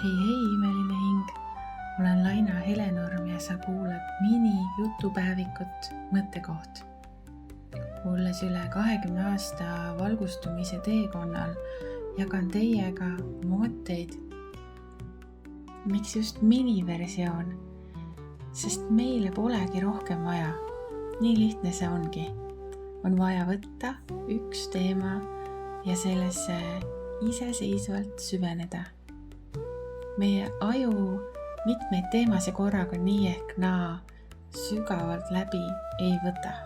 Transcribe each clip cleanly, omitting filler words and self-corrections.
Hei, imeline hing! Olen Laina Helenurm ja sa kuulad mini-jutupäevikut Mõttekoht. Olles üle 20 aasta valgustumise teekonnal, jagan teiega mõtteid. Miks just miniversioon? Sest meile polegi rohkem vaja. Nii lihtne see ongi. On vaja võtta üks teema ja sellesse iseseisvalt süveneda. Meie aju mitmeid teemasid korraga nii ehk naa sügavalt läbi ei võta,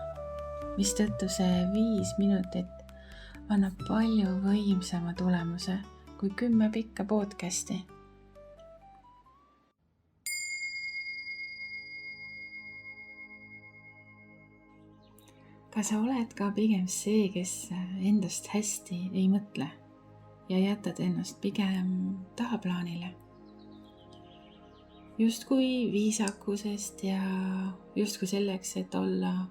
mistõttu see 5 minutit annab palju võimsama tulemuse kui 10 pikka podcasti. Kas sa oled ka pigem see, kes endast hästi ei mõtle ja jätad ennast pigem tahaplaanile? Justkui viisakusest ja justkui selleks, et olla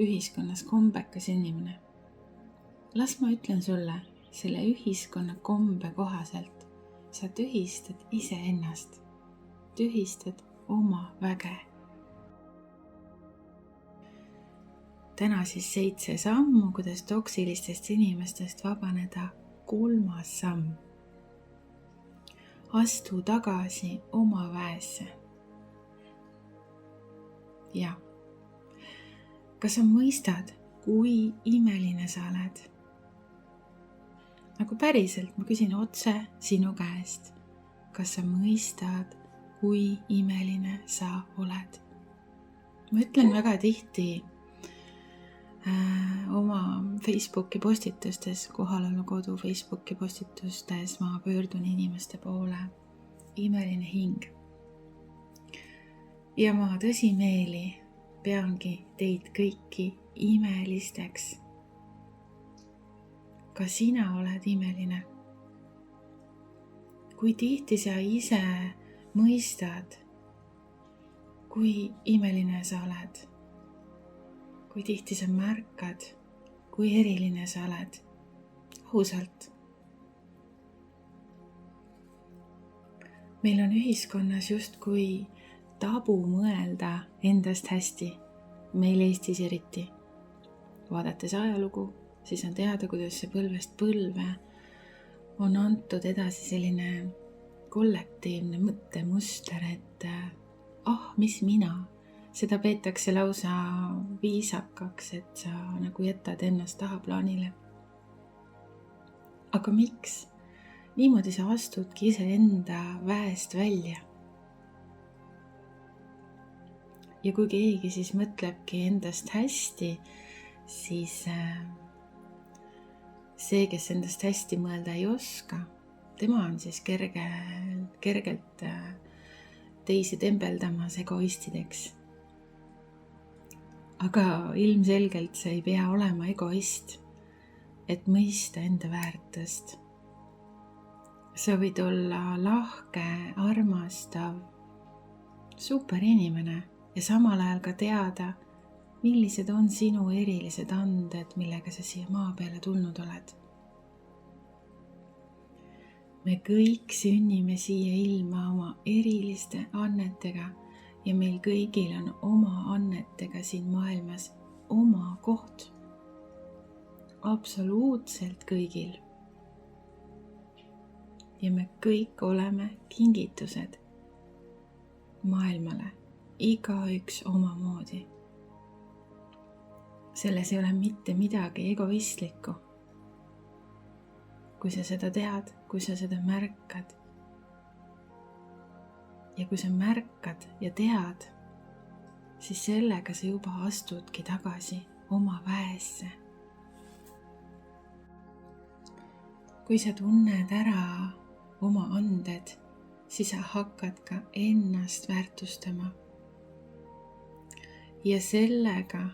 ühiskonnas kombekas inimene. Las ma ütlen sulle, selle ühiskonna kombe kohaselt sa tühistad iseennast, tühistad oma väge. Täna siis 7 sammu, kuidas toksilistest inimestest vabaneda. 3. samm. Astu tagasi oma väesse. Ja. Kas sa mõistad, kui imeline sa oled? Nagu päriselt, ma küsin otse sinu käest. Kas sa mõistad, kui imeline sa oled? Ma ütlen väga tihti oma Facebooki postitustes, kohalolu kodu Facebooki postitustes ma pöördun inimeste poole. Imeline hing. Ja ma tõsimeeli peangi teid kõiki imelisteks. Ka sina oled imeline. Kui tihti sa ise mõistad, kui imeline sa oled? Kui tihti sa märkad, kui eriline sa oled? Ausalt. Meil on ühiskonnas justkui tabu mõelda endast hästi. Meil Eestis eriti. Vaadates ajalugu, siis on teada, kuidas see põlvest põlve on antud edasi selline kollektiivne mõttemuster, et mis mina? Seda peetakse lausa viisakaks, et sa nagu jätad ennast tahaplaanile. Aga miks? Niimoodi sa astudki iseenda väest välja. Ja kui keegi siis mõtlebki endast hästi, siis see, kes endast hästi mõelda ei oska, tema on siis kergelt teisi tembeldamas egoistideks. Aga ilmselgelt sa ei pea olema egoist, et mõista enda väärtust. Sa võid olla lahke, armastav, super inimene ja samal ajal ka teada, millised on sinu erilised anded, millega sa siia maa peale tulnud oled. Me kõik sünnime siia ilma oma eriliste annetega ja meil kõigil on oma annetega siin maailmas oma koht. Absoluutselt kõigil. Ja me kõik oleme kingitused maailmale, igaüks omamoodi. Selles ei ole mitte midagi egoistlikku. Kui sa seda tead, kui sa seda märkad, ja kui sa märkad ja tead, siis sellega sa juba astudki tagasi oma väesse. Kui sa tunned ära oma anded, siis sa hakkad ka ennast väärtustama. Ja sellega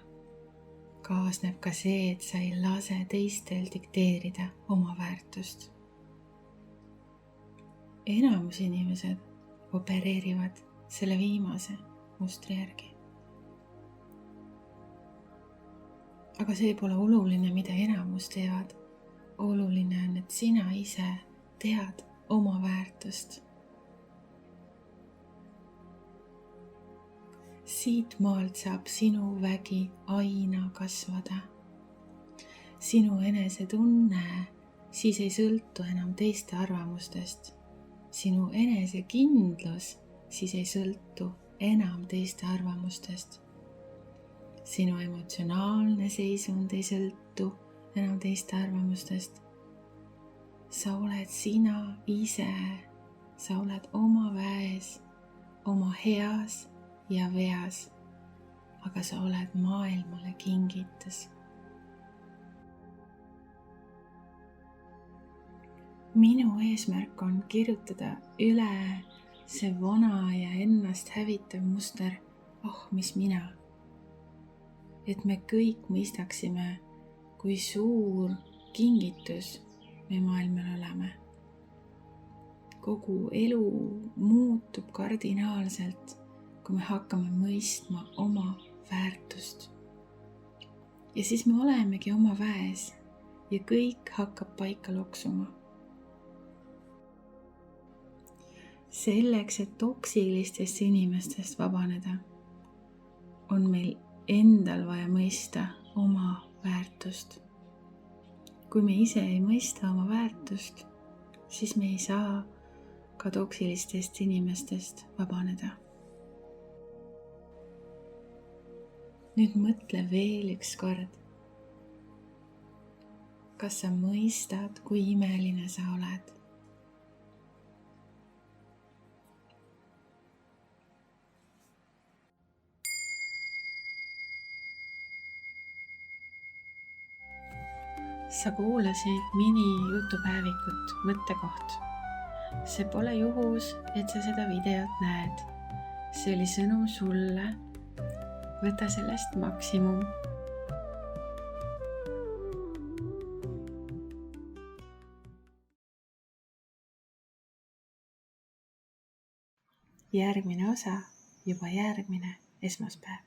kaasneb ka see, et sa ei lase teistel dikteerida oma väärtust. Enamus inimesed opereerivad selle viimase mustri järgi. Aga see pole oluline, mida enamus teevad. Oluline on, et sina ise tead oma väärtust siit maalt saab sinu vägi aina kasvada. Sinu enesetunne siis ei sõltu enam teiste arvamustest. Sinu enesekindlus siis ei sõltu enam teiste arvamustest. Sinu emotsionaalne seisund ei sõltu enam teiste arvamustest. Sa oled sina ise, sa oled oma väes, oma heas ja veas, aga sa oled maailmale kingitus. Minu eesmärk on kirjutada üle see vana ja ennast hävitav muster, mis mina. Et me kõik mõistaksime, kui suur kingitus me maailmal oleme. Kogu elu muutub kardinaalselt, kui me hakkame mõistma oma väärtust. Ja siis me olemegi oma väes ja kõik hakkab paika loksuma. Selleks, et toksilistest inimestest vabaneda, on meil endal vaja mõista oma väärtust. Kui me ise ei mõista oma väärtust, siis me ei saa ka toksilistest inimestest vabaneda. Nüüd mõtle veel üks kord. Kas sa mõistad, kui imeline sa oled? Sa kuulasid mini-jutupäevikut Mõttekoht. See pole juhus, et sa seda videot näed. See oli sõnum sulle. Võta sellest maksimum. Järgmine osa juba järgmine esmaspäev.